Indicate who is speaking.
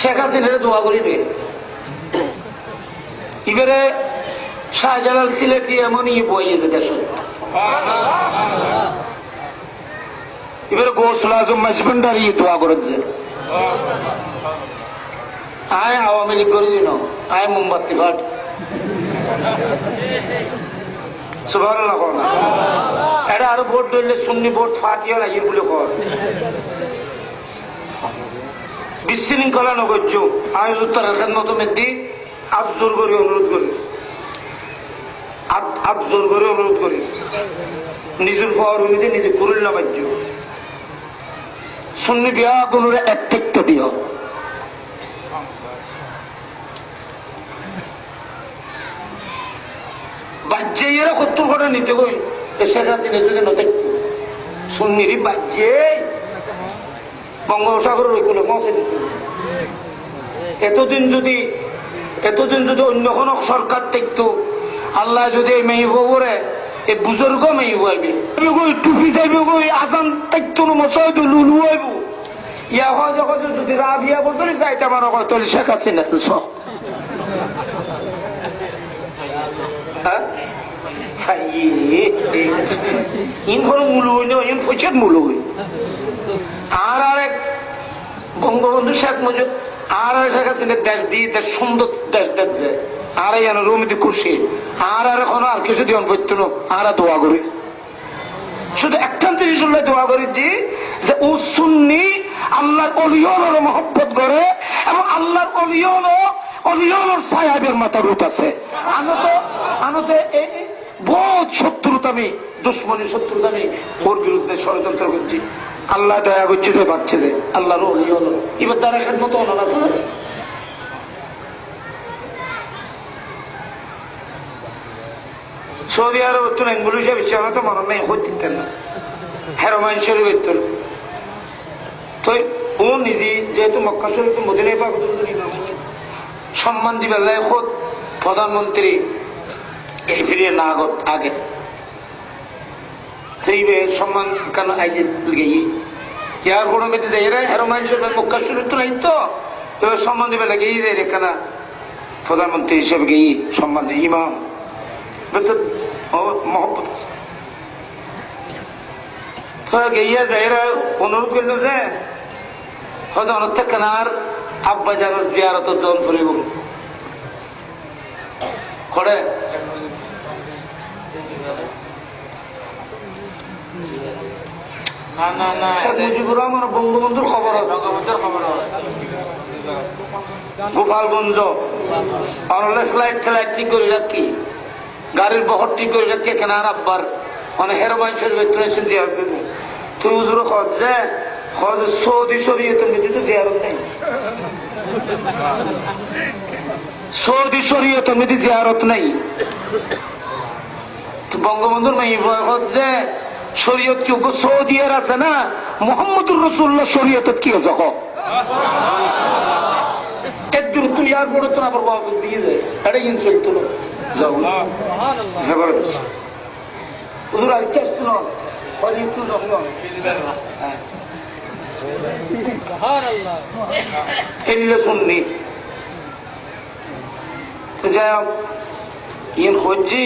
Speaker 1: শেখ হাসিনারে দোয়া করিবে। এবারে শাহজালাল সিলেটি এমনই বইয়ে দেশ। এবারে গৌসুল আজম মাসভান্ডারি দোয়া করেছে, আয় আওয়ামী লীগ করে দিন, আয় মোমবাতি ভাট সুবহানাল্লাহ। এটা আরো ভোট ধরলে সুন্নি ভোট ফাটিয়া লাগিয়ে বলে কর বিশৃঙ্খলা নগর্য। আমি উত্তরের খেদমত মেদি আজ জোর করে অনুরোধ করি, আজ জোর করে অনুরোধ করি, নিজের পাওয়ার ভূমিতে নিজে কুরুল্লা বাজ্য সুন্নি বিয়া কোন এক টেকটা দিও। বাজ্যে এরা কত করে নিতে কই শেখ হাসিনা যদি নতে সুন্নিরি বাজ্যে বঙ্গোপসাগরের ওই কোন পৌঁছে দিত। এতদিন যদি অন্য কোন সরকার দেখতো, আল্লাহ যদি এই মেয়ে বউরে এই বুজুর্গ মেয়ে বইবে টুপি যাইবে গই আজান দেখতো মশাইতো লুলু হইব ইয়া হয় যখন যদি রাবিয়া বদলে যাইতে পারো তলি শেখ হাসিনা সব আর এক বঙ্গবন্ধু শেখ মুজিব আর শেখ হাসিনা দেশ দিয়ে দেশ সুন্দর দেশ দেখছে আর যেন রমিতে খুশি আর এখন আর কিছু দিন পড়তো না আর দোয়া করি শুধু একখান জিনিস দোয়া করি যে ও সুন্নি আল্লাহর অলিয়নের মহব্বত করে এবং আল্লাহর অলিয়নের সাহেবের মাথা রুট আছে। আনতে বহুত শত্রুতামি দুশ্মনী শত্রুতামি ওর বিরুদ্ধে ষড়যন্ত্র করছি। আল্লাহ দয়া করছে যে পাচ্ছে যে আল্লাহর অলিয়ন এবার তারা খেদমত অনার আছে না। সৌদি আরব হচ্ছেন এগুলো হিসাবে বিছানা তো মনে নেই হইতেন না হেরোমাইন শরীফ হইতেন তো ও নিজে যেহেতু মক্কা শরীফ মদিনায় পাক সম্মান দিবে খোদ প্রধানমন্ত্রী এই ফিরিয়ে না আগে সম্মান কেন আইজে গিয়ে ইয়ার বড় মেতে যাই এরা হেরোমাইন শরীফ মক্কা শরীফ তো নাই তো সম্মান দিবে লাগে এই যায় কেনা প্রধানমন্ত্রী হিসেবে গিয়ে সম্মান দেয় ইমাম মহব্বত আছে গিয়া যাইরা অনুরোধ করল যে হয়তো অনেক থেকে না আর আব্বা জানার জিয়ারত জন ফুরিব করে মুজিবুর রহমান বঙ্গবন্ধুর খবর গোপালগঞ্জ ফ্লাইট ঠেলাইট ঠিক করে রাখি গাড়ির বহর ঠিক করে রাখি এখানে আর আব্বার মানে হেরোমাইন শরীফ জিয়ারত দেব তুই হুজুর খোঁজে সৌদি শরীয়তের মধ্যে তো জিয়ারত নেই সৌদি শরীয়তের মধ্যে জিয়ারত নেই বঙ্গবন্ধুর মেয়ে খোঁজে শরীয়ত কি সৌদি আর আছে না মোহাম্মদুর রাসূলুল্লাহ শরীয়ত কি আছে একদূর তুলি আর বড় তো আবার বাবু দিয়ে দেয় এটা ইনসল্ট তুলো হুজুর আর কি আসতো না শুননি যাই হোক ইন হজ্জি